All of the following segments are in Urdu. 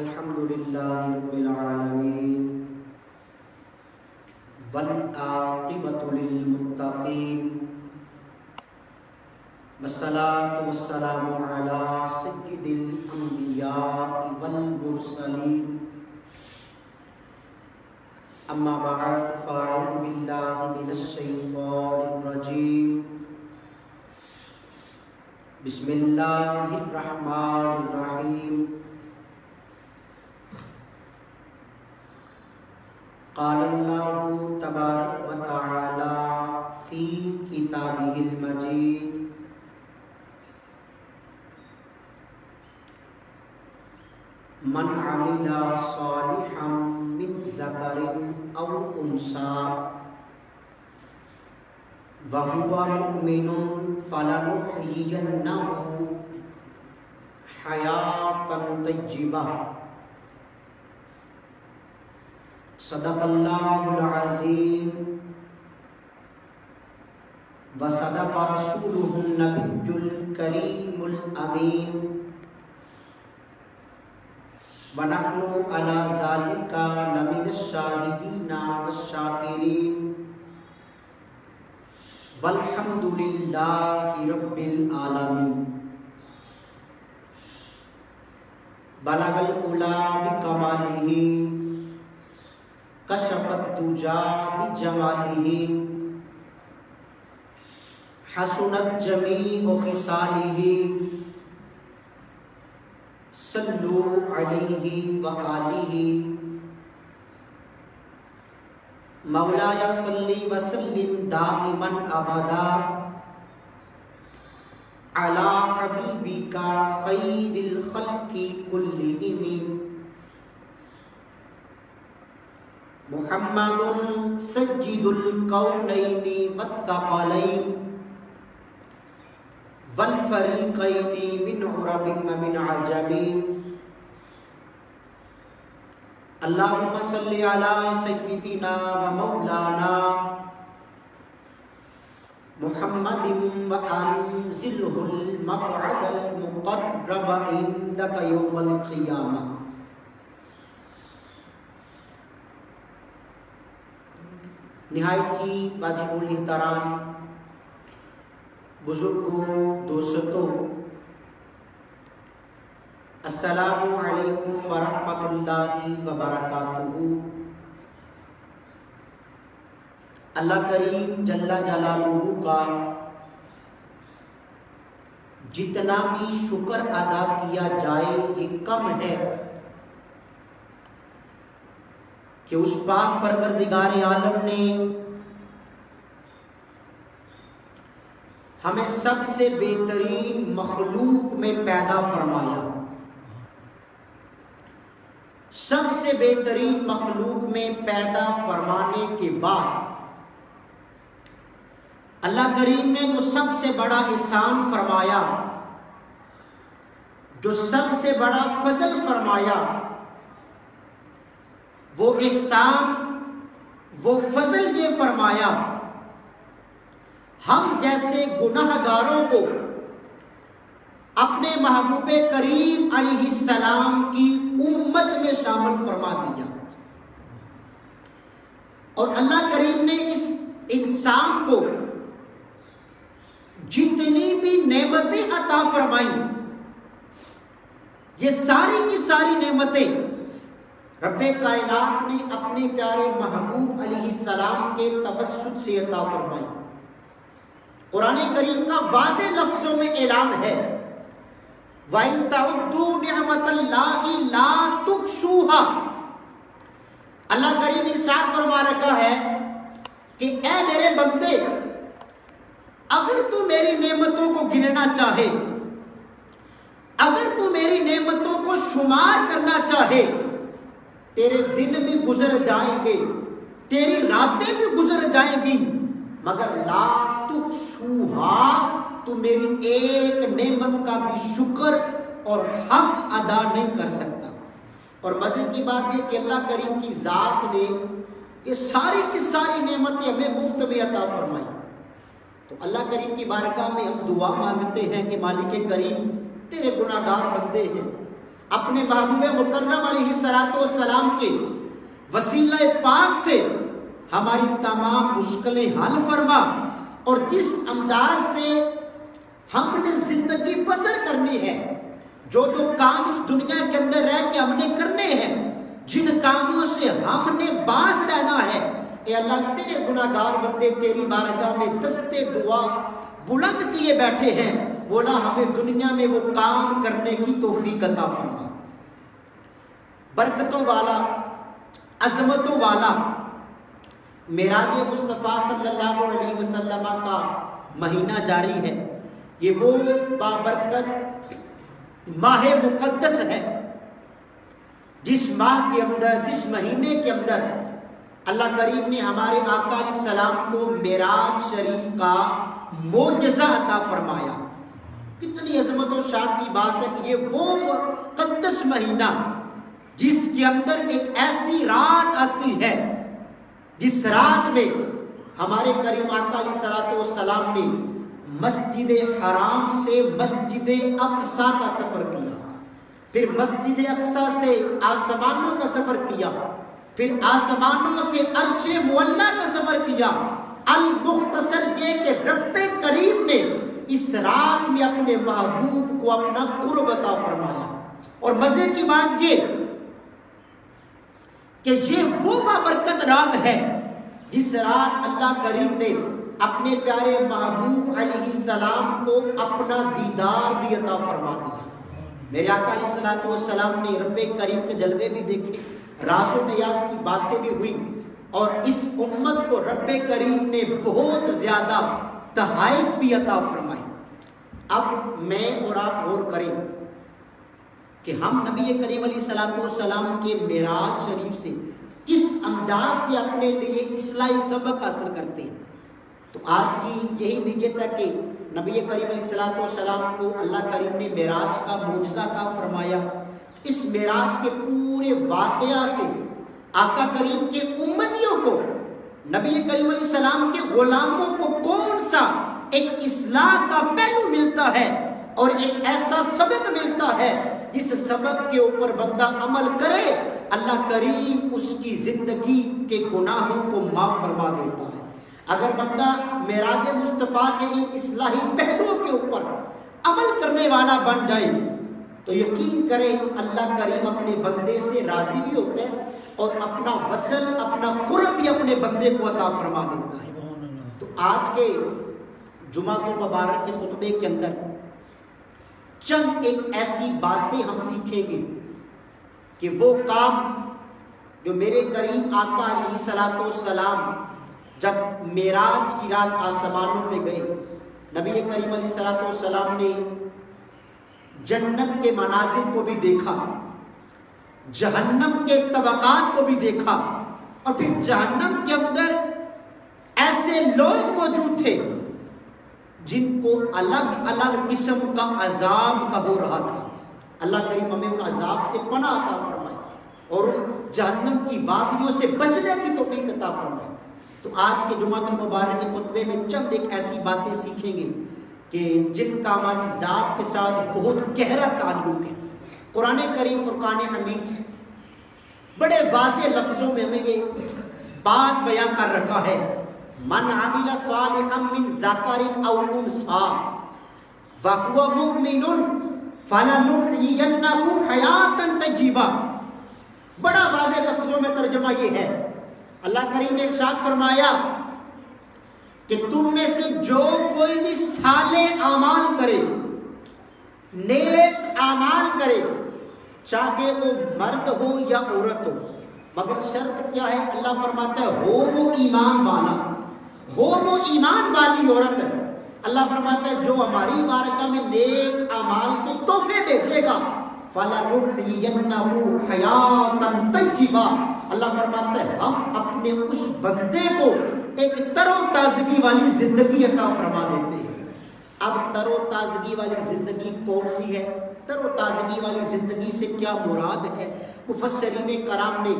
الحمد لله رب العالمين والعاقبة للمتقين والصلاة والسلام على سيد الأنبياء والمرسلين أما بعد فأعوذ بالله من الشيطان الرجيم بسم الله الرحمن الرحيم قال الله تبارك وتعالى في كتابه المجيد من عمل صالحا من ذكر أو أنثى وهو مؤمن فلنحيينه حياة طيبة صدق اللہ العظیم وصدق رسولہ النبی الکریم الامین ونحن علی ذالک لمن الشاہدین والشاکرین والحمد للہ رب العالمین بلغ العلا بکمالہ کشف الدجا بجمالہ حسنت جمیع خصالہ صلو علیہ وآلہ مولایا صلی وسلم دائما ابدا علی حبیبک خیر الخلق کلہم محمد سید الکونین والثقلین والفریقین من عرب ومن عجم اللہم صلی علی سیدنا ومولانا محمد وانزلہ المقعد المقرب عندک یوم القیامہ۔ نہایت ہی واجب الاحترام بزرگوں، دوستوں، السلام علیکم ورحمۃ اللہ وبرکاتہ۔ اللہ کریم جل جلالہ کا جتنا بھی شکر ادا کیا جائے یہ کم ہے کہ اس پاک پروردگار عالم نے ہمیں سب سے بہترین مخلوق میں پیدا فرمایا، سب سے بہترین مخلوق میں پیدا فرمانے کے بعد اللہ کریم نے جو سب سے بڑا احسان فرمایا، جو سب سے بڑا فضل فرمایا، وہ احسان، وہ فضل یہ فرمایا ہم جیسے گناہگاروں کو اپنے محبوب کریم علیہ السلام کی امت میں شامل فرما دیا، اور اللہ کریم نے اس انسان کو جتنی بھی نعمتیں عطا فرمائیں، یہ ساری کی ساری نعمتیں رب کائنات نے اپنے پیارے محبوب علیہ السلام کے توسط سے عطا فرمائی۔ قرآن کریم کا واضح لفظوں میں اعلان ہے وَإِن تَعُدُّوا نِعْمَةَ اللَّهِ لَا تُحْصُوهَا۔ اللہ کریم ارشاد فرما رکھا ہے کہ اے میرے بندے، اگر تو میری نعمتوں کو گننا چاہے، اگر تو میری نعمتوں کو شمار کرنا چاہے، تیرے دن بھی گزر جائیں گے، تیری راتیں بھی گزر جائیں گی، مگر لا تحصوہا، تو میری ایک نعمت کا بھی شکر اور حق ادا نہیں کر سکتا۔ اور مزے کی بات یہ کہ اللہ کریم کی ذات نے یہ ساری کی ساری نعمتیں ہمیں مفت میں عطا فرمائی۔ تو اللہ کریم کی بارگاہ میں ہم دعا مانگتے ہیں کہ مالک کریم تیرے گناہگار بندے ہیں، اپنے محبوب مکرم علیہ السلام کے وسیلہ پاک سے ہماری تمام مشکلیں حل فرما، اور جس انداز سے ہم نے زندگی بسر کرنی ہے، جو کام اس دنیا کے اندر رہ کے ہم نے کرنے ہیں، جن کاموں سے ہم نے باز رہنا ہے، اے اللہ تیرے گناہ گار بندے تیری بارگاہ میں دستے دعا بلند کیے بیٹھے ہیں، بولا ہمیں دنیا میں وہ کام کرنے کی توفیق عطا فرما۔ برکتوں والا، عظمتوں والا معراج مصطفیٰ صلی اللہ علیہ وسلم کا مہینہ جاری ہے۔ یہ وہ بابرکت ماہ مقدس ہے جس ماہ کے اندر، جس مہینے کے اندر اللہ کریم نے ہمارے آقا علیہ السلام کو معراج شریف کا معجزہ عطا فرمایا۔ کتنی عظمت و شان کی بات ہے کہ یہ وہ مقدس مہینہ جس کے اندر ایک ایسی رات آتی ہے جس رات میں ہمارے کریم آقا علیہ السلام نے مسجد حرام سے مسجد اقصی کا سفر کیا، پھر مسجد اقصی سے آسمانوں کا سفر کیا، پھر آسمانوں سے عرش معلیٰ کا سفر کیا۔ المختصر یہ کہ رب کریم نے اس رات میں اپنے محبوب کو اپنا قرب عطا فرمایا۔ اور مزے کی بات یہ کہ یہ وہ بابرکت رات ہے جس رات اللہ کریم نے اپنے پیارے محبوب علیہ السلام کو اپنا دیدار بھی عطا فرما دیا۔ میرے آقا علیہ السلام نے رب کریم کے جلوے بھی دیکھے، راز و نیاز کی باتیں بھی ہوئی، اور اس امت کو رب کریم نے بہت زیادہ تحائف بھی عطا فرمائے۔ اب میں اور آپ غور کریں کہ ہم نبی کریم علیہ السلام کے معراج شریف سے کس انداز سے اپنے لیے اصلاحی سبق حاصل کرتے ہیں۔ تو آج کی یہی نیت ہے کہ نبی کریم علیہ السلام کو اللہ کریم نے معراج کا معجزہ عطا فرمایا۔ اس معراج کے پورے واقعہ سے آقا کریم کے امتیوں کو، نبی کریم علیہ السلام کے غلاموں کو کون سا ایک اصلاح کا پہلو ملتا ہے اور ایک ایسا سبق ملتا ہے جس سبق کے اوپر بندہ عمل کرے، اللہ کریم اس کی زندگی کے گناہوں کو معاف فرما دیتا ہے۔ اگر بندہ معراج مصطفیٰ کے ان اصلاحی پہلوؤں کے اوپر عمل کرنے والا بن جائے تو یقین کریں اللہ کریم اپنے بندے سے راضی بھی ہوتا ہے اور اپنا وصل، اپنا قرب بھی اپنے بندے کو عطا فرما دیتا ہے۔ تو آج کے جمعہ المبارک کے خطبے کے اندر چند ایک ایسی باتیں ہم سیکھیں گے کہ وہ کام جو میرے کریم آقا علیہ السلام جب معراج کی رات آسمانوں پہ گئے، نبی کریم علیہ السلام نے جنت کے مناظر کو بھی دیکھا، جہنم کے طبقات کو بھی دیکھا، اور پھر جہنم کے اندر ایسے لوگ موجود تھے جن کو الگ الگ قسم کا عذاب کا ہو رہا تھا۔ اللہ کریم ہمیں ان عذاب سے پناہ عطا فرمائے اور ان جہنم کی وادیوں سے بچنے کی توفیق عطا فرمائے۔ تو آج کے جمعہ المبارک کے خطبے میں چند ایک ایسی باتیں سیکھیں گے کہ جن کا ہماری ذات کے ساتھ بہت گہرا تعلق ہے۔ قرآن کریم فرقان حمید بڑے واضح لفظوں میں ہمیں یہ بات بیان کر رکھا ہے، من عمل صالحا من ذکر او انثى وهو مؤمن فلنحيينه حیاتا طیبہ۔ بڑا واضح لفظوں میں ترجمہ یہ ہے، اللہ کریم نے ارشاد فرمایا کہ تم میں سے جو کوئی بھی صالح اعمال کرے، نیک اعمال کرے، چاہے وہ مرد ہو یا عورت ہو، مگر شرط کیا ہے؟ اللہ فرماتا ہے ہو وہ ایمان والا، ہو وہ ایمان والی عورت ہے۔ اللہ فرماتا ہے جو ہماری بارگاہ میں نیک اعمال کے تحفے بھیجے گا فَلَنُحْيِيَنَّهُ حَيَاةً طَيِّبَةً، اللہ فرماتا ہے ہم اپنے اس بندے کو ایک تر و تازگی والی زندگی عطا فرما دیتے ہیں۔ اب تر و تازگی والی زندگی کون سی ہے؟ تر و تازگی والی زندگی سے کیا مراد ہے؟ مفسرین کرام نے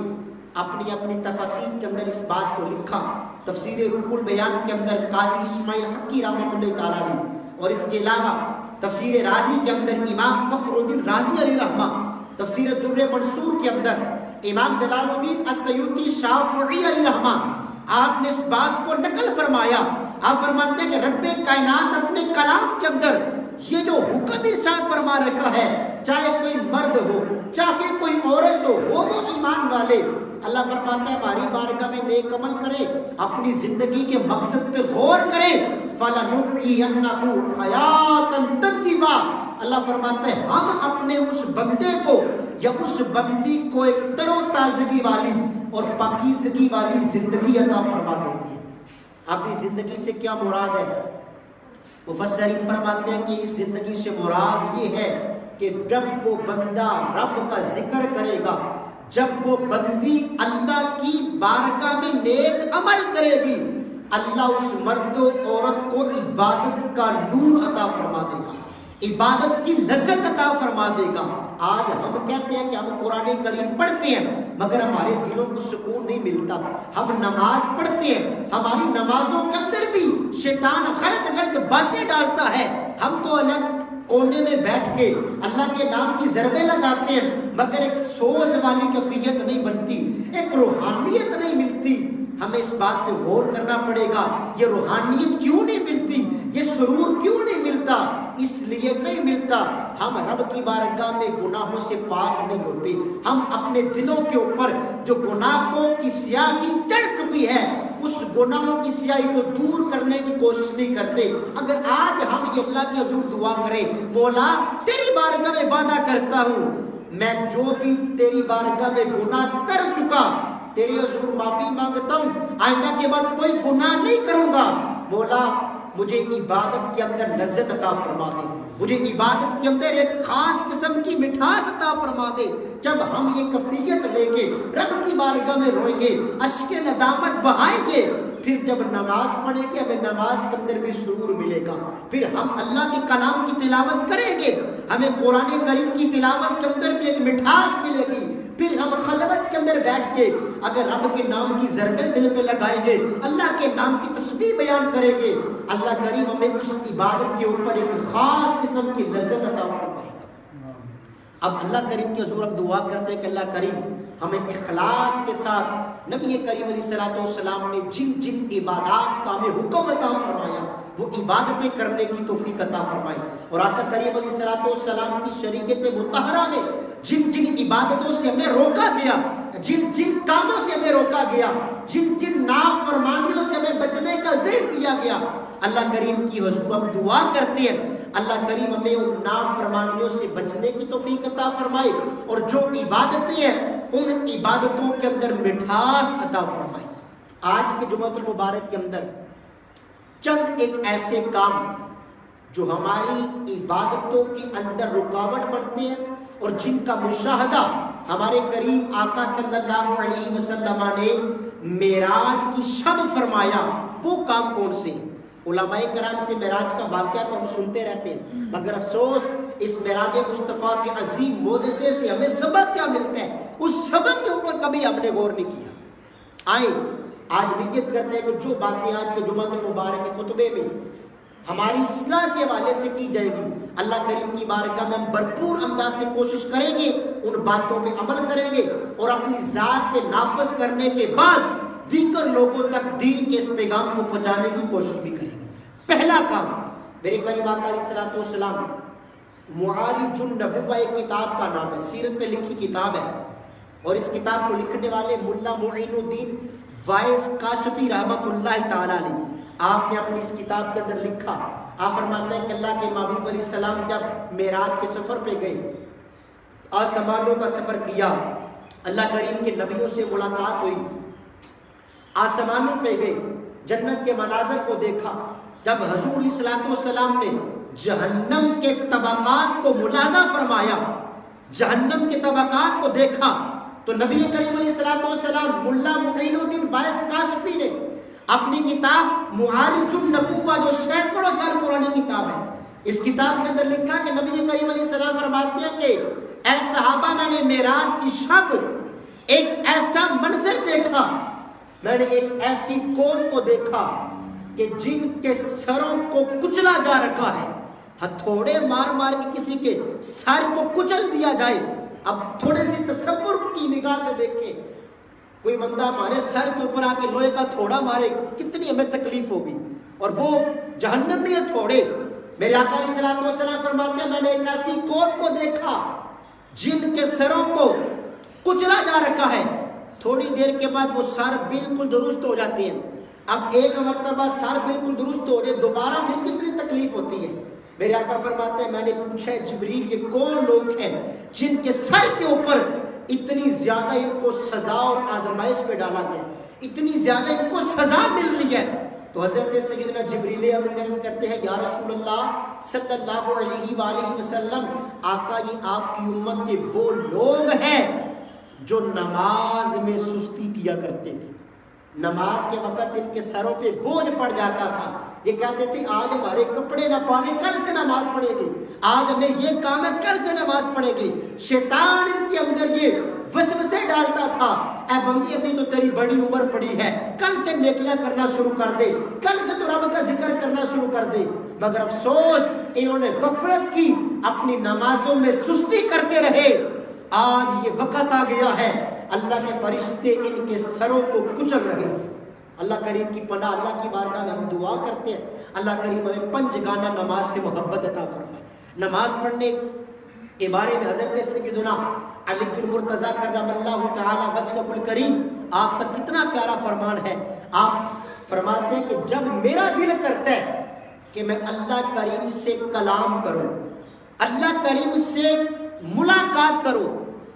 اپنی اپنی تفاسیر کے اندر اس بات کو لکھا۔ تفسیر روح البیان کے اندر قاضی اسماعیل حقی رحمۃ اللہ تعالیٰ نے، اور اس کے علاوہ تفسیر رازی کے اندر امام فخر الدین رازی علیہ رحمہ تفسیر در منصور کے اندر امام جلال الدین السیوطی شافعی علیہ الرحمہ آپ نے اس بات کو نقل فرمایا. آپ فرماتے ہیں کہ رب کائنات اپنے کلام کے اندر یہ جو حکم ارشاد فرما رکھا ہے، چاہے کوئی مرد ہو چاہے کوئی عورت ہو، وہ ایمان والے، اللہ فرماتا ہے ہماری بارگاہ میں نیک عمل کرے، اپنی زندگی کے مقصد پہ غور کرے، فَلَنُحْيِيَنَّهُ حَيَاتًا طَيِّبَةً. اللہ فرماتا ہے ہم اپنے اس بندے کو یا اس بندی کو ایک تر و تازگی والی اور پاکیزگی والی زندگی عطا فرما دیتی ہے. اپنی زندگی سے کیا مراد ہے؟ مفسرین فرماتے ہیں کہ اس زندگی سے مراد یہ ہے کہ جب وہ بندہ رب کا ذکر کرے گا، جب وہ بندی اللہ کی بارگاہ میں نیک عمل کرے گی، اللہ اس مرد و عورت کو عبادت کا نور عطا فرما دے گا، عبادت کی لذت عطا فرما دے گا. آج ہم کہتے ہیں کہ ہم قرآن کریم پڑھتے ہیں مگر ہمارے دلوں کو سکون نہیں ملتا. ہم نماز پڑھتے ہیں، ہماری نمازوں کے اندر بھی شیطان غلط غلط باتیں ڈالتا ہے. ہم تو الگ کونے میں بیٹھ کے اللہ کے نام کی ضربیں لگاتے ہیں مگر ایک سوز والی کیفیت نہیں بنتی، ایک روحانیت نہیں ملتی. ہمیں اس بات پہ غور کرنا پڑے گا، یہ روحانیت کیوں نہیں ملتی، یہ سرور کیوں نہیں ملتا؟ اس لیے نہیں ملتا ہم رب کی بارگاہ میں گناہوں سے پاک نہیں ہوتے. ہم اپنے دلوں کے اوپر جو گناہوں کی سیاہی چڑھ چکی ہے اس گناہوں کی سیاہی کو دور کرنے کی کوشش نہیں کرتے. اگر آج ہم یہ اللہ کے حضور دعا کریں، مولا تیری بارگاہ میں وعدہ کرتا ہوں میں جو بھی تیری بارگاہ میں گناہ کر چکا تیرے حضور معافی مانگتا ہوں، آئندہ کے بعد کوئی گناہ نہیں کروں گا. مولا مجھے عبادت کے اندر لذت عطا فرما دے، مجھے عبادت کے اندر ایک خاص قسم کی مٹھاس عطا فرما دے. جب ہم یہ کیفیت لے کے رب کی بارگاہ میں روئیں گے، اشک ندامت بہائیں گے، پھر جب نماز پڑھیں گے ہمیں نماز کے اندر بھی سرور ملے گا. پھر ہم اللہ کے کلام کی تلاوت کریں گے، ہمیں قرآن کریم کی تلاوت کے اندر بھی ایک مٹھاس ملے گی. پھر ہم خلوت کے اندر بیٹھ کے اگر رب کے نام کی ضربیں دل پہ لگائیں گے، اللہ کے نام کی تسبیح بیان کریں گے، اللہ کریم ہمیں اس عبادت کے اوپر ایک خاص قسم کی لذت عطا فرمائے گا. اب اللہ کریم کے حضور ہم دعا کرتے ہیں کہ اللہ کریم ہمیں اخلاص کے ساتھ نبی کریم علیہ السلام نے جن جن عبادات کا ہمیں حکم عطا فرمایا وہ عبادتیں کرنے کی توفیق عطا فرمائی. اور آقا کریم علیہ السلام کی شریعت مطہرہ میں جن جن عبادتوں سے ہمیں روکا گیا، جن جن کاموں سے ہمیں روکا گیا، جن جن نافرمانیوں سے ہمیں بچنے کا ذہن دیا گیا، اللہ کریم کی حضور ہم دعا کرتے ہیں اللہ کریم ہمیں ان نافرمانیوں سے بچنے کی توفیق عطا فرمائے اور جو عبادتیں ہیں ان عبادتوں کے اندر مٹھاس عطا فرمائے. آج کے جمعۃ المبارک کے اندر چند ایک ایسے کام جو ہماری عبادتوں کے اندر رکاوٹ بنتے ہیں اور جن کا مشاہدہ ہمارے کریم آقا صلی اللہ علیہ وسلم نے معراج کی شب فرمایا، وہ کام کون سے ہیں؟ علماء کرام سے معراج کا واقعہ تو ہم سنتے رہتے ہیں مگر افسوس اس معراج مصطفیٰ کے عظیم معجزے سے ہمیں سبق کیا ملتا ہے، اس سبق کے اوپر کبھی ہم نے غور نہیں کیا. آئیں آج نیت کرتے ہیں کہ جو باتیں آج کے جمعہ المبارک کے خطبے میں ہماری اصلاح کے حوالے سے کی جائے گی، اللہ کریم کی بارگاہ میں ہم بھرپور انداز سے کوشش کریں گے، ان باتوں پہ عمل کریں گے اور اپنی ذات پہ نافذ کرنے کے بعد دیگر لوگوں تک دین کے اس پیغام کو پہنچانے کی کوشش بھی کریں گے. پہلا کام میرے کریم آقا علیہ السلام معارج النبوہ ایک کتاب کا نام ہے، سیرت پہ لکھی کتاب ہے اور اس کتاب کو لکھنے والے ملا معین الدین وائس کاشفی رحمت اللہ تعالیٰ علیہ، آپ نے اپنی اس کتاب کے اندر لکھا، آپ فرماتے ہیں کہ اللہ کے محبوب علیہ السلام جب معراج کے سفر پہ گئے، آسمانوں کا سفر کیا، اللہ کریم کے نبیوں سے ملاقات ہوئی، آسمانوں پہ گئے، جنت کے مناظر کو دیکھا. جب حضور علیہ السلام نے جہنم کے طبقات کو ملاحظہ فرمایا، جہنم کے طبقات کو دیکھا تو نبی کریم علیہ السلام ملا معین الدین وائس کاشفی نے اپنی کتاب معارج النبوہ جو سینکڑوں سال پرانی کتاب ہے، اس کتاب کے اندر لکھا کہ نبی کریم علیہ السلام فرماتے ہیں کہ اے صحابہ میں نے معراج کی شب ایک ایسا منظر دیکھا، میں نے ایک ایسی قوم کو دیکھا کہ جن کے سروں کو کچلا جا رکھا ہے، ہتھوڑے مار مار کے کسی کے سر کو کچل دیا جائے اب تھوڑے سی تصور کی نگاہ سے دیکھیں، کوئی بندہ ہمارے سر کے اوپر آ کے لوہے کا تھوڑا مارے، کتنی ہمیں تکلیف ہوگی، اور وہ جہنم میں یہ تھوڑے۔ میرے آقا علیہ الصلوۃ والسلام فرماتے ہیں میں نے ایک ایسی قوم کو دیکھا جن کے سروں کو کچلا جا رکھا ہے، تھوڑی دیر کے بعد وہ سر بالکل درست ہو جاتے ہیں۔ اب ایک مرتبہ سر بالکل درست ہو جائے، دوبارہ پھر کتنی تکلیف ہوتی ہے۔ میرے آقا فرماتے ہیں میں نے پوچھا ہے جبریل یہ کون لوگ ہیں جن کے سر کے اوپر اتنی زیادہ ان کو سزا اور آزمائش میں ڈالا گیا، اتنی زیادہ ان کو سزا مل رہی ہے؟ تو حضرت سیدنا جبریل امین عرض کرتے ہیں یا رسول اللہ صلی اللہ علیہ وآلہ وسلم، آقا یہ آپ کی امت کے وہ لوگ ہیں جو نماز میں سستی کیا کرتے تھے، نماز کے وقت ان کے سروں پہ بوجھ پڑ جاتا تھا، یہ کہتے تھے آج ہمارے کپڑے نہ پاوے کل سے نماز پڑھے گی، آج ہمیں یہ کام ہے کل سے نماز پڑھے گی۔ شیطان ان کے اندر یہ وسوسے ڈالتا تھا، اے بندی ابھی تو تیری بڑی عمر پڑی ہے، کل سے نیکیاں کرنا شروع کر دے، کل سے تو رب کا ذکر کرنا شروع کر دے۔ مگر افسوس انہوں نے غفلت کی، اپنی نمازوں میں سستی کرتے رہے۔ آج یہ وقت آ گیا ہے اللہ کے فرشتے ان کے سروں کو کچل رہے ہیں۔ اللہ کریم کی پناہ، اللہ کی بارگاہ میں ہم دعا کرتے ہیں اللہ کریم ہمیں پنج گانا نماز سے محبت عطا فرمائے۔ نماز پڑھنے کے بارے میں حضرت سیدنا علی بن مرتضیٰ کرم اللہ تعالی وجہہ الکریم آپ کا کتنا پیارا فرمان ہے۔ آپ فرماتے ہیں کہ جب میرا دل کرتا ہے کہ میں اللہ کریم سے کلام کروں، اللہ کریم سے ملاقات کروں،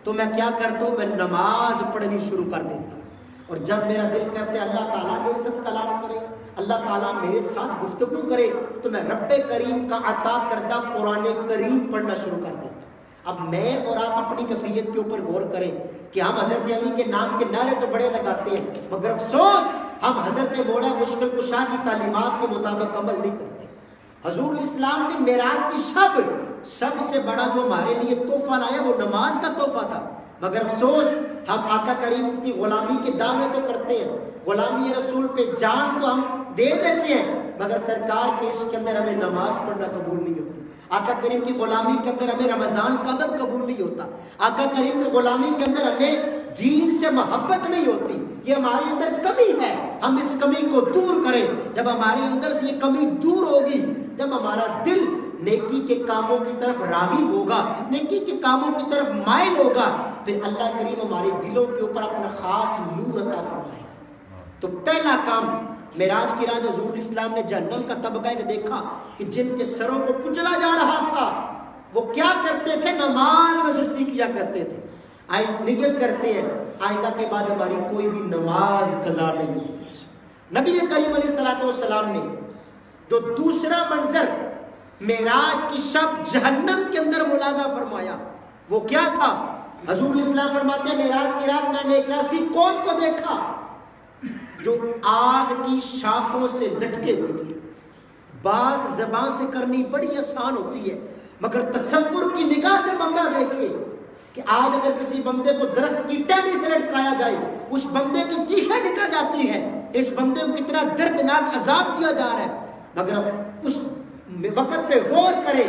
تو میں کیا کرتا ہوں؟ میں نماز پڑھنی شروع کر دیتا ہوں۔ اور جب میرا دل کرتا ہے اللہ تعالیٰ میرے ساتھ کلام کرے، اللہ تعالیٰ میرے ساتھ گفتگو کرے، تو میں رب کریم کا عطا کردہ قرآن کریم پڑھنا شروع کر دیتا ہوں۔ اب میں اور آپ اپنی کیفیت کے اوپر غور کریں کہ ہم حضرت علی کے نام کے نعرے تو بڑے لگاتے ہیں، مگر افسوس ہم حضرت مولا مشکل کشا کی تعلیمات کے مطابق عمل نہیں کرتے۔ حضور اسلام نے معراج کی شب سب سے بڑا جو ہمارے لیے تحفہ لایا وہ نماز کا تحفہ تھا، مگر افسوس ہم آقا کریم کی غلامی کے دعوے تو کرتے ہیں، غلامی رسول پہ جان تو ہم دے دیتے ہیں، مگر سرکار کے عشق کے اندر ہمیں نماز پڑھنا قبول نہیں ہوتی، آقا کریم کی غلامی کے اندر ہمیں رمضان کا ادب قبول نہیں ہوتا، آقا کریم کی غلامی کے اندر ہمیں دین سے محبت نہیں ہوتی۔ یہ ہمارے اندر کمی ہے، ہم اس کمی کو دور کریں۔ جب ہمارے اندر سے یہ کمی دور ہوگی، جب ہمارا دل نیکی کے کاموں کی طرف راغب ہوگا، نیکی کے کاموں کی طرف مائل ہوگا، پھر اللہ کریم ہمارے دلوں کے اوپر اپنا خاص نور عطا فرمائے گا۔ تو پہلا کام معراج کی رات حضور اسلام نے جہنم کا طبقہ ایک دیکھا کہ جن کے سروں کو کچلا جا رہا تھا وہ کیا کرتے تھے؟ نماز میں سستی کیا کرتے تھے۔ نیت کرتے ہیں آئندہ کے بعد ہماری کوئی بھی نماز قضا نہیں ہے۔ نبی کریم علیہ الصلوۃ والسلام نے جو دوسرا منظر معراج کی شب جہنم کے اندر ملاحظہ فرمایا وہ کیا تھا؟ حضور اسلام فرماتے ہیں معراج کی رات میں نے ایک ایسی قوم کو دیکھا جو آگ کی شاخوں سے لٹکے ہوئے تھے۔ بات زبان سے کرنی بڑی آسان ہوتی ہے، مگر تصور کی نگاہ سے بندہ دیکھے کہ آج اگر کسی بندے کو درخت کی ٹہنی سے لٹکایا جائے، اس بندے کی چیخیں نکل جاتی ہیں، اس بندے کو کتنا دردناک عذاب دیا جا رہا ہے، مگر اس وقت پہ غور کرے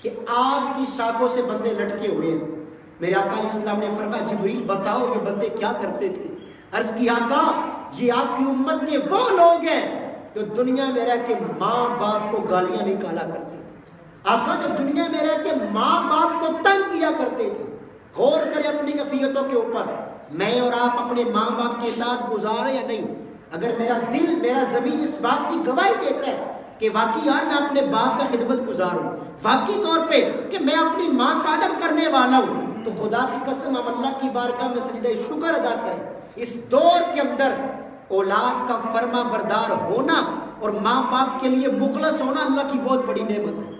کہ آگ کی شاخوں سے بندے لٹکے ہوئے ہیں۔ میرے آقا علیہ السلام نے فرمایا جبریل بتاؤ یہ بندے کیا کرتے تھے؟ عرض کی آقا یہ آپ کی امت کے وہ لوگ ہیں جو دنیا میں رہ کے ماں باپ کو گالیاں نکالا کرتے تھے، آقا جو دنیا میں رہ کے ماں باپ کو تنگ کیا کرتے تھے۔ غور کریں اپنی کیفیتوں کے اوپر، میں اور آپ اپنے ماں باپ کی اطاعت گزار یا نہیں؟ اگر میرا دل میرا ضمیر اس بات کی گواہی دیتا ہے کہ واقعی یار میں اپنے باپ کا خدمت گزار ہوں، واقعی طور پہ کہ میں اپنی ماں کا ادب کرنے والا ہوں، تو خدا کی قسم ہم اللہ کی بارگاہ میں سجدہ شکر ادا کریں۔ اس دور کے اندر اولاد کا فرما بردار ہونا اور ماں باپ کے لیے مخلص ہونا اللہ کی بہت بڑی نعمت ہے۔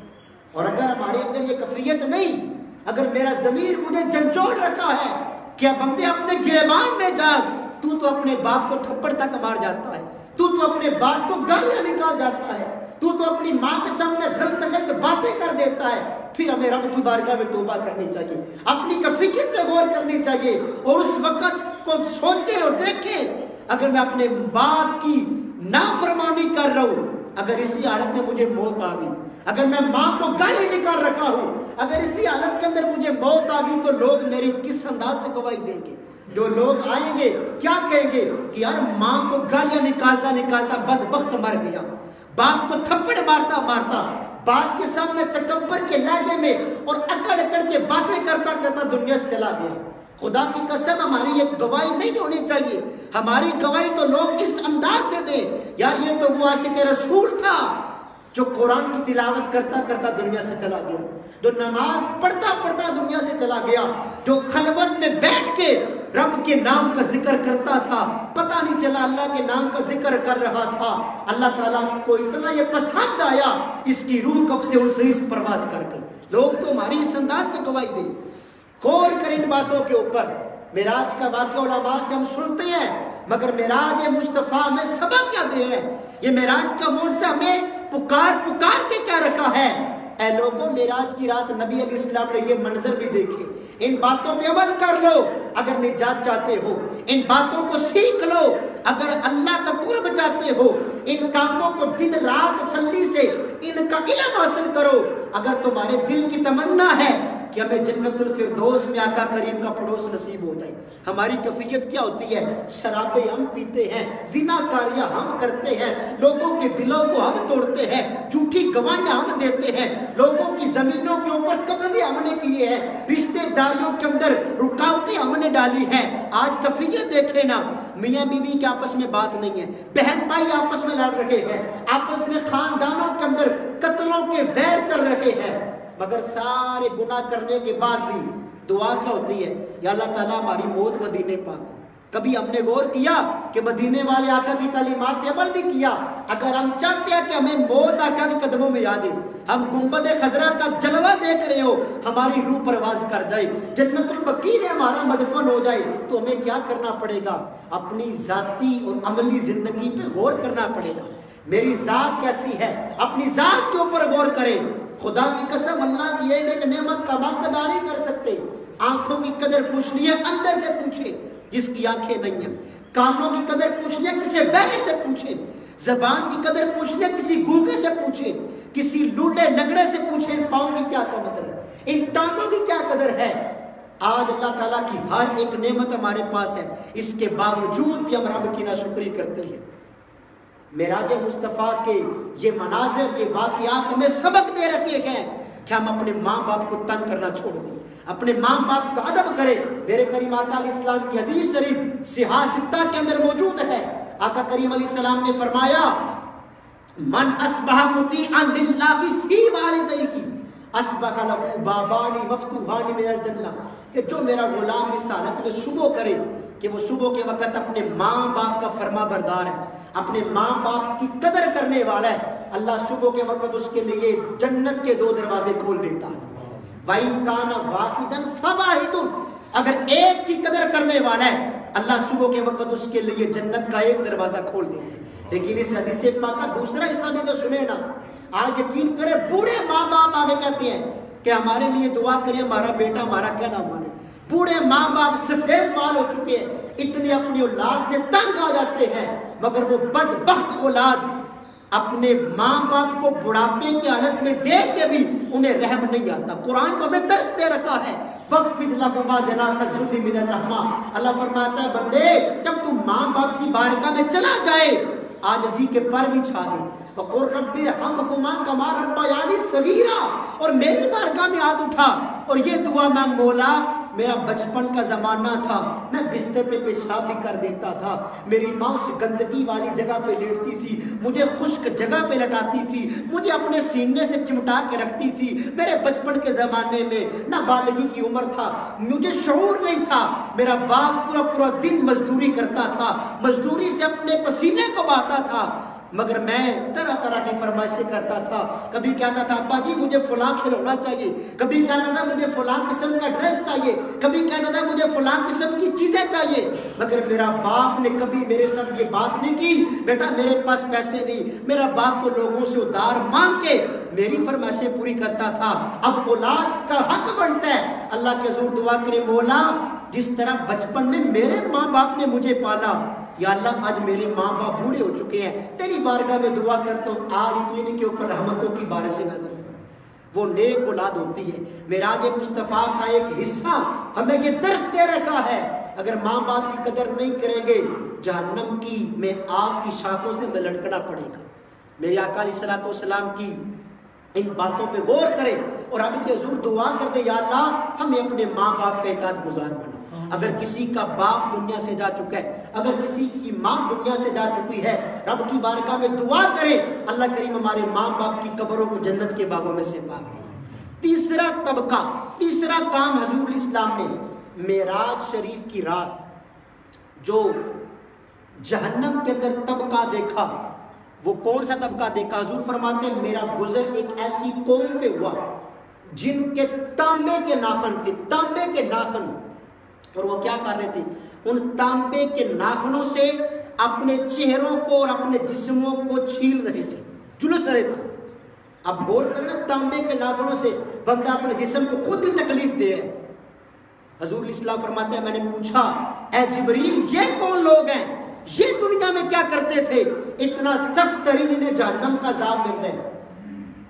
اور اگر ہمارے اندر یہ کیفیت نہیں، اگر میرا ضمیر مجھے جھنجھوڑ رکھا ہے کہ بندے اپنے گریبان میں جا، تو اپنے باپ کو تھپڑ تک مار جاتا ہے، تو اپنے باپ کو گالیاں نکال جاتا ہے، تو اپنی ماں کے سامنے غلط باتیں کر دیتا ہے، پھر ہمیں رب کی بارگاہ میں توبہ کرنی چاہیے، اپنی کیفیت پہ غور کرنی چاہیے، اور اس وقت کو سوچیں اور دیکھیں اگر میں اپنے باپ کی نافرمانی کر رہا ہوں اگر اسی حالت میں مجھے موت آ گئی، اگر میں ماں کو گالی نکال رکھا ہوں، اگر اسی حالت کے اندر مجھے موت آ گئی، تو لوگ میری کس انداز سے گواہی دیں گے؟ جو لوگ آئیں گے کیا کہیں گے کہ یار ماں کو گالیاں نکالتا نکالتا بدبخت مر گیا، باپ کو تھپڑ مارتا مارتا، باپ کے سامنے تکبر کے لہجے میں اور اکڑ اکڑ کے باتیں کرتا کرتا دنیا سے چلا گیا۔ خدا کی قسم ہماری ایک گواہی نہیں ہونی چاہیے، ہماری گواہی تو لوگ اس انداز سے دیں، یار یہ تو وہ عاشق رسول تھا جو قرآن کی تلاوت کرتا کرتا دنیا سے چلا گیا، جو نماز پڑھتا پڑھتا دنیا سے چلا گیا، جو خلوت میں بیٹھ کے رب کے نام کا ذکر کرتا تھا، پتہ نہیں چلا اللہ کے نام کا ذکر کر رہا تھا، اللہ تعالیٰ کو اتنا یہ پسند آیا، اس کی روح کف سے اس پرواز کر گئی۔ لوگ تو ہماری اس انداز سے گواہی دیں۔ غور کریں ان باتوں کے اوپر۔ معراج کا واقعہ علماء سے ہم سنتے ہیں، مگر معراج مصطفیٰ میں سبق کیا دے رہے ہیں؟ یہ معراج کا معجزہ ہمیں پکار کے کیا رکھا ہے؟ اے لوگوں، معراج کی رات نبی علیہ السلام نے یہ منظر بھی دیکھے۔ ان باتوں پہ عمل کر لو اگر نجات چاہتے ہو، ان باتوں کو سیکھ لو اگر اللہ کا قرب چاہتے ہو، ان کاموں کو دن رات تسلی سے ان کا علم حاصل کرو اگر تمہارے دل کی تمنا ہے کہ ہمیں جنت الفردوس میں آقا کریم کا پڑوس نصیب ہو جائے۔ ہماری کیفیت کیا ہوتی ہے؟ شرابیں ہم پیتے ہیں، زنا کاریاں ہم کرتے ہیں، لوگوں کے دلوں کو ہم توڑتے ہیں، جھوٹی گواہیاں ہم دیتے ہیں، لوگوں کی زمینوں کے اوپر قبضے ہم نے کیے ہیں، رشتے داریوں کے اندر رکاوٹیں ہم نے ڈالی ہیں۔ آج کیفیت دیکھیں نا، میاں بیوی کے آپس میں بات نہیں ہے، بہن بھائی آپس میں لڑ رہے ہیں، آپس میں خاندانوں کے اندر قتلوں کے ویر چل رہے ہیں، مگر سارے گناہ کرنے کے بعد بھی دعا کیا ہوتی ہے؟ یا اللہ تعالیٰ ہماری موت مدینے پاک ہو۔ کبھی ہم نے غور کیا کہ مدینے والے آقا کی تعلیمات پہ عمل بھی کیا؟ اگر ہم چاہتے ہیں کہ ہمیں موت آقا کے قدموں میں یاد ہے، ہم گنبد خضرا کا جلوہ دیکھ رہے ہو، ہماری روح پرواز کر جائے، جنت البقیع میں ہمارا مدفن ہو جائے، تو ہمیں کیا کرنا پڑے گا؟ اپنی ذاتی اور عملی زندگی پہ غور کرنا پڑے گا۔ میری ذات کیسی ہے؟ اپنی ذات کے اوپر غور کریں۔ خدا کی قسم، اللہ کی ایک نعمت کا ہم ادا نہیں کر سکتے۔ آنکھوں کی قدر پوچھنی ہے اندھے سے پوچھے جس کی آنکھیں نہیں ہیں، کانوں کی قدر پوچھنی ہے کسی بہرے سے پوچھے، زبان کی قدر پوچھنی ہے کسی گونگے سے پوچھے، کسی لوڈے لنگڑے سے پوچھے ان پاؤں کی کیا قدر ہے، ان ٹانگوں کی کیا قدر ہے۔ آج اللہ تعالیٰ کی ہر ایک نعمت ہمارے پاس ہے، اس کے باوجود بھی ہم رب کی ناشکری کرتے ہیں۔ معراج مصطفیٰ کے یہ مناظر، یہ واقعات ہمیں سبق دے رکھے ہیں کہ ہم اپنے ماں باپ کو تنگ کرنا چھوڑ دیں، اپنے ماں باپ کا ادب کریں۔ میرے کریم آقا علیہ السلام کی حدیث شریف صحاح ستہ کے اندر موجود ہے۔ آقا کریم علیہ السلام نے فرمایا، من اصبح مطیعا للہ فی والدیہ اصبح لہ بابان مفتوحان من الجنہ، کہ جو میرا غلام اس حالت میں صبح کرے کہ وہ صبح کے وقت اپنے ماں باپ کا فرما بردار ہے، اپنے ماں باپ کی قدر کرنے والا ہے، اللہ صبح کے وقت اس کے لیے جنت کے 2 دروازے کھول دیتا ہے۔ وَإِن كَانَ وَاحِدًا فَوَاحِدٌ، اگر ایک کی قدر کرنے والا ہے، اللہ صبح کے وقت اس کے لیے جنت کا 1 دروازہ کھول دیتا ہے۔ لیکن اس حدیث پاک کا دوسرا حصہ بھی تو سنے نا۔ آج یقین کرے بوڑھے ماں باپ آگے کہتے ہیں کہ ہمارے لیے دعا کریں، ہمارا بیٹا ہمارا کیا نہ مانے۔ بوڑھے ماں باپ سفید بال ہو چکے ہیں، اتنے اپنی اولاد سے تنگ آ جاتے ہیں، مگر وہ بدبخت اولاد اپنے ماں باپ کو بڑھاپے کی حالت میں دیکھ کے بھی انہیں رحم نہیں آتا۔ قرآن تو ہمیں درس دے رکھا ہے، وَخْفِضْ لَهُمَا جَنَاحَ الذُّلِّ مِنَ الرَّحْمَةِ، اللہ فرماتا ہے بندے جب تم ماں باپ کی بارگاہ میں چلا جائے، عاجزی کے پر بچھا دے، وَقُلْ رَبِّ ارْحَمْهُمَا كَمَا رَبَّيَانِي صَغِيرًا، اور میری بارگاہ میں ہاتھ اٹھا اور یہ دعا مانگ، مولا میرا بچپن کا زمانہ تھا، میں بستر پہ پیشاب بھی کر دیتا تھا، میری ماں اس گندگی والی جگہ پہ لیٹتی تھی، مجھے خشک جگہ پہ لٹاتی تھی، مجھے اپنے سینے سے چمٹا کے رکھتی تھی، میرے بچپن کے زمانے میں نابالغی کی عمر تھا، مجھے شعور نہیں تھا، میرا باپ پورا دن مزدوری کرتا تھا، مزدوری سے اپنے پسینے کو بہاتا تھا، مگر میں طرح طرح کی فرمائشیں کرتا تھا۔ کبھی کہتا تھا ابا جی مجھے فلاں کھلونا چاہیے، کبھی کہتا تھا مجھے فلاں قسم کا ڈریس چاہیے، کبھی کہتا تھا مجھے فلاں قسم کی چیزیں چاہیے، مگر میرا باپ نے کبھی میرے ساتھ یہ بات نہیں کی، بیٹا میرے پاس پیسے نہیں۔ میرا باپ تو لوگوں سے ادھار مانگ کے میری فرمائشیں پوری کرتا تھا۔ اب اولاد کا حق بنتا ہے اللہ کے حضور دعا کرے، مولا جس طرح بچپن میں میرے ماں باپ نے مجھے پالا، یا اللہ آج میرے ماں باپ بوڑھے ہو چکے ہیں، تیری بارگاہ میں دعا کرتا ہوں آج تو ان کے اوپر رحمتوں کی بارش نظر فرما۔ وہ نیک اولاد ہوتی ہے۔ معراج مصطفیٰ کا ایک حصہ ہمیں یہ درس دے رکھا ہے، اگر ماں باپ کی قدر نہیں کریں گے جہنم کی میں آگ کی شاخوں سے میں لٹکنا پڑے گا۔ میرے آقا علیہ الصلوۃ والسلام کی ان باتوں پہ غور کریں اور اب کہ حضور دعا کرتے یا اللہ ہمیں اپنے ماں باپ کا اطاعت گزار بنا۔ اگر کسی کا باپ دنیا سے جا چکا ہے، اگر کسی کی ماں دنیا سے جا چکی ہے، رب کی بارگاہ میں دعا کرے اللہ کریم ہمارے ماں باپ کی قبروں کو جنت کے باغوں میں سے پاک کرے۔ تیسرا طبقہ، تیسرا کام حضور اسلام نے معراج شریف کی رات جو جہنم کے اندر طبقہ دیکھا، وہ کون سا طبقہ دیکھا؟ حضور فرماتے ہیں میرا گزر ایک ایسی قوم پہ ہوا جن کے تانبے کے ناخن تھے، تانبے کے ناخن، اور وہ کیا کر رہے تھے؟ ان تانبے کے ناخنوں سے اپنے چہروں کو اور اپنے جسموں کو چھیل رہے تھے، جلس رہے تھے۔ اب غور کرنا، تانبے کے ناخنوں سے بندہ اپنے جسم کو خود ہی تکلیف دے رہا ہے۔ حضور اسلام فرماتے ہیں میں نے پوچھا اے جبریل یہ کون لوگ ہیں، یہ دنیا میں کیا کرتے تھے، اتنا سخت ترین انہیں جہنم کا عذاب مل رہا ہے؟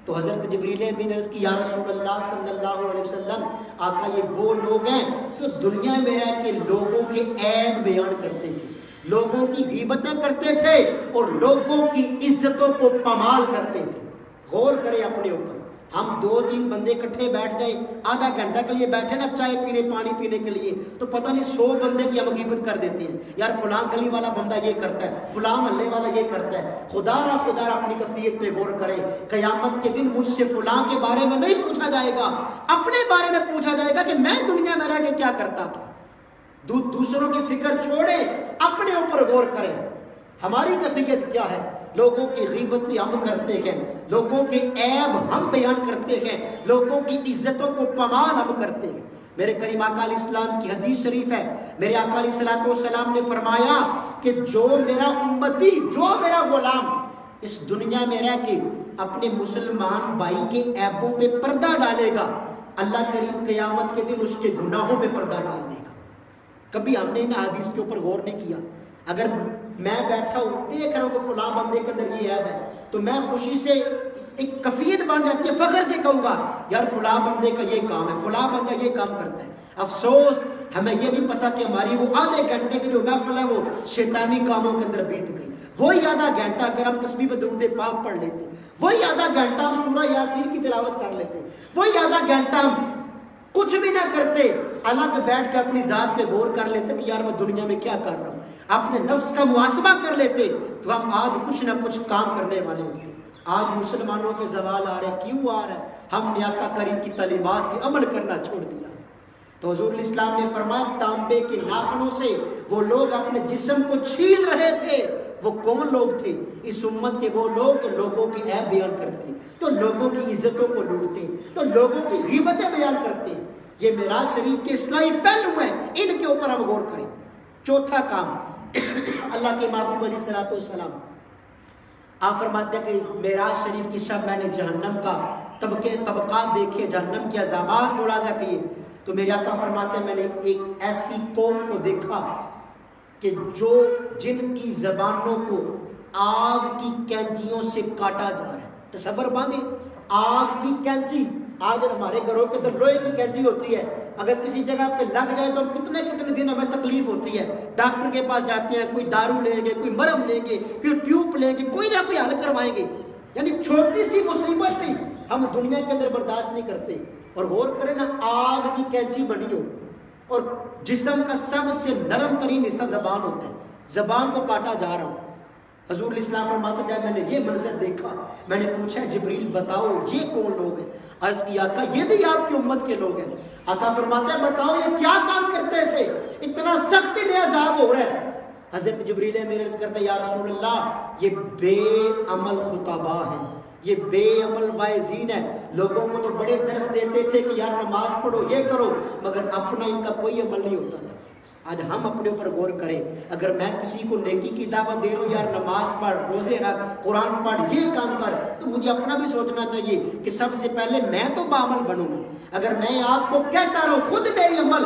تو حضرت جبریل نے عرض کی یا رسول اللہ صلی اللہ علیہ وسلم آقا یہ وہ لوگ ہیں جو دنیا میں رہ کے لوگوں کے عیب بیان کرتے تھے، لوگوں کی غیبتیں کرتے تھے اور لوگوں کی عزتوں کو پامال کرتے تھے۔ غور کریں اپنے اوپر، ہم 2-3 بندے اکٹھے بیٹھ جائیں، آدھا گھنٹہ کے لیے بیٹھے نا چائے پینے پانی پینے کے لیے، تو پتہ نہیں 100 بندے کی ہم غیبت کر دیتے ہیں، یار فلاں گلی والا بندہ یہ کرتا ہے، فلاں محلے والا یہ کرتا ہے۔ خدا را اپنی کیفیت پہ غور کریں، قیامت کے دن مجھ سے فلاں کے بارے میں نہیں پوچھا جائے گا، اپنے بارے میں پوچھا جائے گا کہ میں دنیا میں رہ کے کیا کرتا تھا۔ دوسروں کی فکر چھوڑیں، اپنے اوپر غور کریں ہماری کیفیت کیا ہے۔ لوگوں کی غیبت ہم کرتے ہیں، لوگوں کے عیب ہم بیان کرتے ہیں، لوگوں کی عزتوں کو پامال ہم کرتے ہیں۔ میرے کریم آقا علیہ السلام کی حدیث شریف ہے، میرے آقا علیہ الصلوۃ والسلام نے فرمایا کہ جو میرا امتی، جو میرا غلام اس دنیا میں رہ کے اپنے مسلمان بھائی کے عیبوں پہ پردہ ڈالے گا، اللہ کریم قیامت کے دن اس کے گناہوں پہ پردہ ڈال دے گا۔ کبھی ہم نے ان حدیث کے اوپر غور نہیں کیا۔ اگر میں بیٹھا ہوں دیکھ رہا ہوں کہ فلاں بندے کے اندر یہ عیب ہے تو میں خوشی سے ایک کیفیت بن جاتی ہے، فخر سے کہوں گا یار فلاں بندے کا یہ کام ہے، فلاں بندہ یہ کام کرتا ہے۔ افسوس ہمیں یہ نہیں پتا کہ ہماری وہ آدھے گھنٹے کی جو محفل ہے وہ شیطانی کاموں کے اندر بیت گئی۔ وہی آدھا گھنٹہ اگر ہم تسبیح درود پاک پڑھ لیتے، وہی آدھا گھنٹہ ہم سورہ یاسین کی تلاوت کر لیتے، وہی آدھا گھنٹہ ہم کچھ بھی نہ کرتے، الگ بیٹھ کے اپنی ذات پہ غور کر لیتے کہ یار میں دنیا میں کیا کر رہا ہوں، اپنے نفس کا محاسبہ کر لیتے تو ہم آج کچھ نہ کچھ کام کرنے والے ہوتے۔ آج مسلمانوں کے زوال آ رہے، کیوں آ رہا ہے؟ ہم نے آقا کریم کی تعلیمات پہ عمل کرنا چھوڑ دیا۔ تو حضور اسلام نے فرمایا تانبے کے ناخنوں سے وہ لوگ اپنے جسم کو چھیل رہے تھے۔ وہ کون لوگ تھے؟ اس امت کے وہ لوگ جو لوگوں کی عیب بیان کرتے، جو لوگوں کی عزتوں کو لوٹتے، جو لوگوں کی غیبتیں بیان کرتے۔ یہ معراج شریف کے اسلامی پہلو ہیں، ان کے اوپر ہم غور کریں۔ چوتھا کام، اللہ کے محبوب علیہ الصلوۃ والسلام آپ فرماتے ہیں کہ معراج شریف کی شب میں نے جہنم کا طبقات دیکھے، جہنم کے عذابات ملاحظہ کیے، تو میرے آقا فرماتے ہیں میں نے ایک ایسی قوم کو دیکھا کہ جن کی زبانوں کو آگ کی کینچیوں سے کاٹا جا رہا ہے۔ تصور باندھیں، آگ کی کینچی، آج ہمارے گھروں کے اندر لوہے کی کینچی ہوتی ہے، اگر کسی جگہ پہ لگ جائے تو کتنے دن ہمیں تکلیف ہوتی ہے، ڈاکٹر کے پاس جاتے ہیں، کوئی دارو لیں گے، کوئی مرہم لیں گے، کوئی ٹیوب لیں گے، کوئی نہ کوئی حل کروائیں گے۔ یعنی چھوٹی سی مصیبت بھی ہم دنیا کے اندر برداشت نہیں کرتے۔ اور غور کریں نا، آگ کی کینچی بنی ہو اور جسم کا سب سے نرم ترین حصہ زبان ہوتا ہے، زبان کو کاٹا جا رہا ہو۔ حضور اسلام فرماتے جب میں نے یہ منظر دیکھا، میں نے پوچھا جبریل بتاؤ یہ کون لوگ ہیں؟ عرض کیا آقا یہ بھی آپ کی امت کے لوگ ہیں۔ آقا فرماتے ہیں بتاؤ یہ کیا کام کرتے تھے، اتنا سخت انہیں عذاب ہو رہا ہے؟ حضرت جبریل میرے عرض کرتا ہے یا رسول اللہ یہ بے عمل خطباء ہیں، یہ بے عمل واعظین ہیں۔ لوگوں کو تو بڑے درس دیتے تھے کہ یار نماز پڑھو، یہ کرو، مگر اپنا ان کا کوئی عمل نہیں ہوتا تھا۔ آج ہم اپنے اوپر غور کریں، اگر میں کسی کو نیکی کی دعوت دے رہا ہوں یار نماز پڑھ، روزے رکھ، قرآن پڑھ، یہ کام کر، تو مجھے اپنا بھی سوچنا چاہیے کہ سب سے پہلے میں تو بعمل بنوں گا۔ اگر میں آپ کو کہتا رہوں خود میری عمل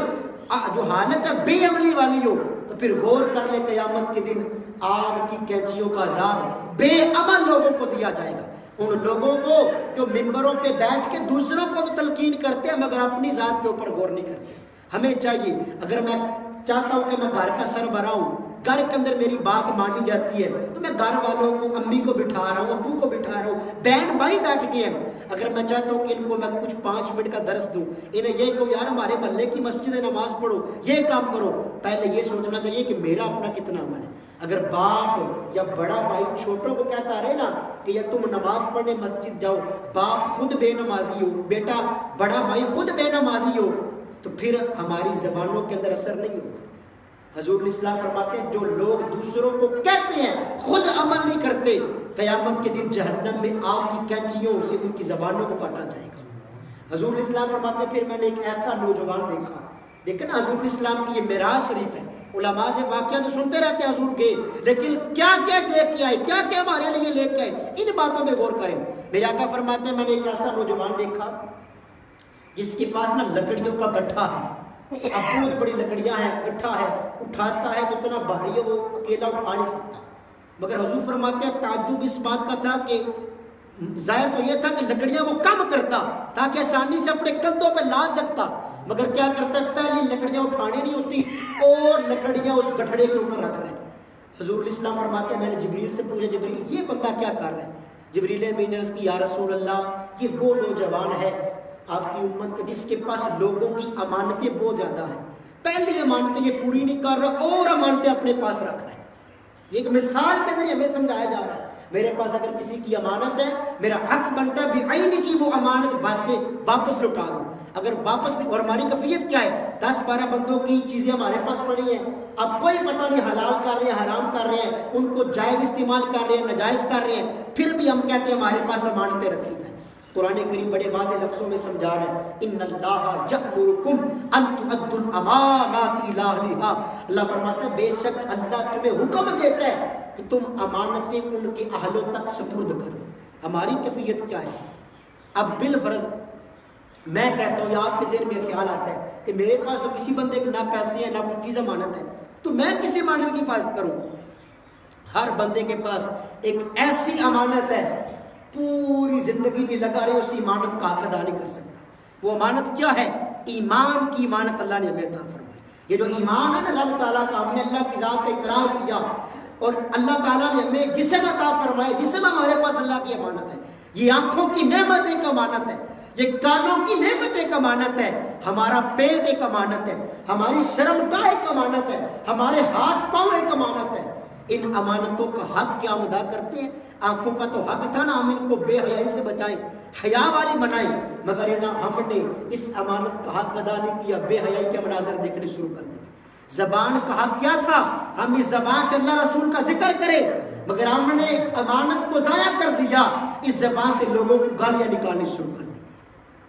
جو حالت ہے بے عملی والی ہو تو پھر غور کر لے قیامت کے دن آگ کی کینچیوں کا عذاب بے عمل لوگوں کو دیا جائے گا، ان لوگوں کو جو ممبروں پہ بیٹھ کے دوسروں کو تو تلقین کرتے ہیں مگر اپنی ذات کے اوپر غور نہیں کرتے۔ ہمیں چاہیے، اگر میں چاہتا ہوں کہ میں گھر کا سربراہ ہوں، گھر کے اندر میری بات مانی جاتی ہے تو میں گھر والوں کو، امی کو بٹھا رہا ہوں، ابو کو بٹھا رہا ہوں، بہن بھائی بیٹھ گئے ہیں، اگر میں چاہتا ہوں کہ ان کو میں کچھ 5 منٹ کا درس دوں، انہیں یہ کہو یار ہمارے محلے کی مسجد ہے، نماز پڑھو، یہ کام کرو، پہلے یہ سوچنا چاہیے کہ میرا اپنا کتنا عمل ہے۔ اگر باپ یا بڑا بھائی چھوٹوں کو کہتا رہے نا کہ یا تم نماز پڑھنے مسجد جاؤ، باپ خود بے نمازی ہو، بیٹا بڑا بھائی خود بے نمازی ہو، تو پھر ہماری زبانوں کے اندر اثر نہیں ہوگا۔ حضور اسلام فرماتے ہیں جو لوگ دوسروں کو کہتے ہیں خود عمل نہیں کرتے، قیامت کے دن جہنم میں آگ کی کینچیوں سے ان کی زبانوں کو کاٹا جائے گا۔ حضور اسلام فرماتے ہیں پھر میں نے ایک ایسا نوجوان دیکھا، دیکھیں نا حضور اسلام کی یہ معراج شریف ہے، علماء سے واقعہ تو سنتے رہتے ہیں حضور کے، لیکن کیا کیا دیکھ کے آئے، کیا کیا ہمارے لیے لے کے آئے، ان باتوں میں غور کریں۔ میرے آقا فرماتے ہیں میں نے ایک ایسا نوجوان دیکھا جس کے پاس نا لکڑیوں کا گٹھا ہے، اب بہت بڑی لکڑیاں ہیں، گٹھا ہے، اٹھاتا ہے تو اتنا بھاری ہے وہ اکیلا اٹھا نہیں سکتا، مگر حضور فرماتے ہیں تعجب اس بات کا تھا کہ ظاہر تو یہ تھا کہ لکڑیاں وہ کم کرتا تاکہ آسانی سے اپنے کندھوں پہ لاد سکتا، مگر کیا کرتا ہے پہلی لکڑیاں اٹھانی نہیں ہوتی اور لکڑیاں اس گٹھڑے کے اوپر رکھ رہے ہیں۔ حضور اسلام فرماتے ہیں میں نے جبریل سے پوچھا جبریل یہ بندہ کیا کر رہا ہے؟ جبریل امین نے عرض کی یا رسول اللہ یہ وہ نوجوان ہے آپ کی امت کے جس کے پاس لوگوں کی امانتیں بہت زیادہ ہیں، پہلی امانتیں یہ پوری نہیں کر رہا اور امانتیں اپنے پاس رکھ رہے ہیں۔ یہ ایک مثال کے ذریعے ہمیں سمجھایا جا رہا ہے میرے پاس اگر کسی کی امانت ہے میرا حق بنتا ہے بعین کی وہ امانت سے واپس لوٹا دوں، اگر واپس نہیں، اور ہماری کیفیت کیا ہے 10-12 بندوں کی چیزیں ہمارے پاس پڑی ہیں، اب کوئی پتہ نہیں حلال کر رہے ہیں حرام کر رہے ہیں، ان کو جائز استعمال کر رہے ہیں ناجائز کر رہے ہیں، پھر بھی ہم کہتے ہیں ہمارے پاس امانتیں رکھی جائیں۔ قرآن کریم بڑے واضح لفظوں میں سمجھا رہا ہے ان اللہ یأمرکم ان تؤدوا الامانات الی اہلھا، اللہ فرماتا ہے بے شک اللہ تمہیں حکم دیتا ہے کہ تم امانتیں ان کے اہلوں تک سپرد کر دو۔ ہماری کیفیت کیا ہے؟ اب بالفرض میں کہتا ہوں یا آپ کے ذہن میں خیال آتا ہے کہ میرے پاس تو کسی بندے کے نہ پیسے ہیں نہ کوئی چیز امانت ہے، تو میں کس امانت کی حفاظت کروں؟ ہر بندے کے پاس ایک ایسی امانت ہے پوری زندگی بھی لگا رہے اسی امانت کا حق ادا نہیں کر سکتا۔ وہ امانت کیا ہے؟ ایمان کی امانت اللہ نے ہمیں عطا فرمائی۔ یہ جو ایمان ہے نا رب تعالیٰ کا، ہم نے اللہ کی ذات کا اقرار کیا اور اللہ تعالیٰ نے ہمیں جسم عطا فرمائے، جسم ہمارے پاس اللہ کی امانت ہے، یہ آنکھوں کی نعمت ایک امانت ہے، یہ کانوں کی نعمت ایک امانت ہے، ہمارا پیٹ ایک امانت ہے، ہماری شرمگاہ ایک امانت ہے، ہمارے ہاتھ پاؤں ایک امانت ہے۔ ان امانتوں کا حق کیا ہم ادا کرتے ہیں؟ آنکھوں کا تو حق تھا نا ہم ان کو بے حیائی سے بچائیں، حیا والی بنائیں، مگر ہم نے اس امانت کا حق ادا نہیں کیا، بے حیائی کے مناظر دیکھنے شروع کر دیے۔ زبان کا حق کیا تھا؟ ہم اس زبان سے اللہ رسول کا ذکر کریں، مگر ہم نے امانت کو ضائع کر دیا، اس زبان سے لوگوں کو گالیاں نکالنی شروع کر دی۔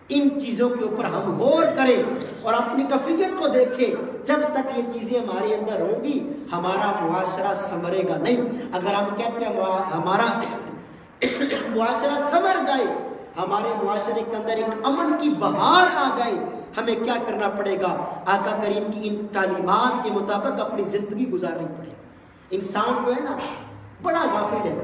ان چیزوں کے اوپر ہم غور کریں اور اپنی کیفیت کو دیکھیں، جب تک یہ چیزیں ہمارے اندر ہوں گی ہمارا معاشرہ سنورے گا نہیں۔ اگر ہم کہتے ہیں ہمارا معاشرہ سنور جائے، ہمارے معاشرے کے اندر ایک امن کی بہار آ جائے، ہمیں کیا کرنا پڑے گا؟ آقا کریم کی ان تعلیمات کے مطابق اپنی زندگی گزارنی پڑے گی۔ انسان جو ہے نا بڑا غافل ہے،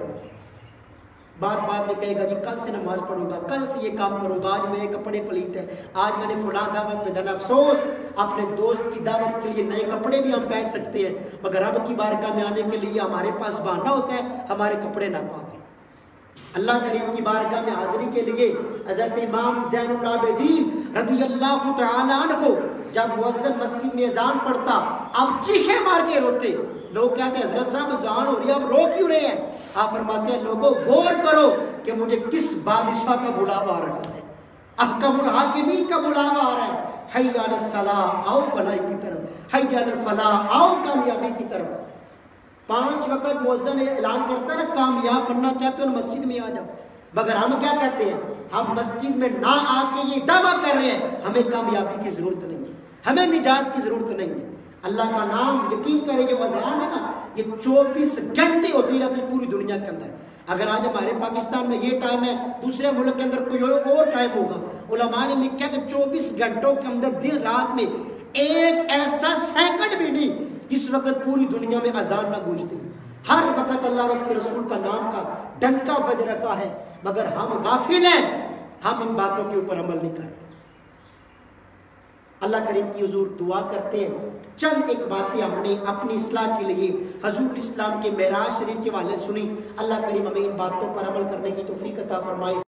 بات میں کہے گا جی کل سے نماز پڑھوں گا، کل سے یہ کام کروں گا، آج میرے کپڑے پلیت ہیں، آج میں نے فلاں دعوت پہ جانا۔ افسوس اپنے دوست کی دعوت کے لیے نئے کپڑے بھی ہم پہن سکتے ہیں، مگر رب کی بارگاہ میں آنے کے لیے ہمارے پاس بہانہ ہوتا ہے ہمارے کپڑے نہ پاک ہیں۔ اللہ کریم کی بارگاہ میں حاضری کے لیے حضرت امام زین العابدین رضی اللہ تعالی عنہ جب مؤذن مسجد میں اذان پڑھتا اب چیخیں مار کے روتے، لوگ کہتے ہیں حضرت صاحب اذان ہو رہی ہے آپ رو کیوں رہے ہیں؟ آپ فرماتے ہیں لوگوں غور کرو کہ مجھے کس بادشاہ کا بلاوا آ رہا ہے، احکم الحاکمین کا بلاوا آ رہا ہے، حی علی الصلاۃ آؤ بھلائی کی طرف، حی علی الفلاح آؤ کامیابی کی طرف۔ 5 وقت مؤذن اعلان کرتا ہے نا کامیاب بننا چاہتے ہو مسجد میں آ جاؤ، مگر ہم کیا کہتے ہیں؟ ہم مسجد میں نہ آ کے یہ دعویٰ کر رہے ہیں ہمیں کامیابی کی ضرورت نہیں ہے، ہمیں نجات کی ضرورت نہیں ہے۔ اللہ کا نام یقین کرے جو اذان ہے نا یہ 24 گھنٹے ہوتی رہتی پوری دنیا کے اندر۔ اگر آج ہمارے پاکستان میں یہ ٹائم ہے دوسرے ملک کے اندر کوئی اور ٹائم ہوگا۔ علماء نے لکھا کہ 24 گھنٹوں کے اندر دن رات میں ایک ایسا سیکنڈ بھی نہیں جس اس وقت پوری دنیا میں اذان نہ گونجتی، ہر وقت اللہ اور اس کے رسول کا نام کا ڈنکا بج رکھا ہے، مگر ہم غافل ہیں، ہم ان باتوں کے اوپر عمل نہیں کر رہے۔ اللہ کریم کی حضور دعا کرتے ہیں، چند ایک باتیں ہم نے اپنی اصلاح کے لیے حضور اسلام کے معراج شریف کے حوالے سنی، اللہ کریم ہمیں ان باتوں پر عمل کرنے کی توفیق عطا فرمائے۔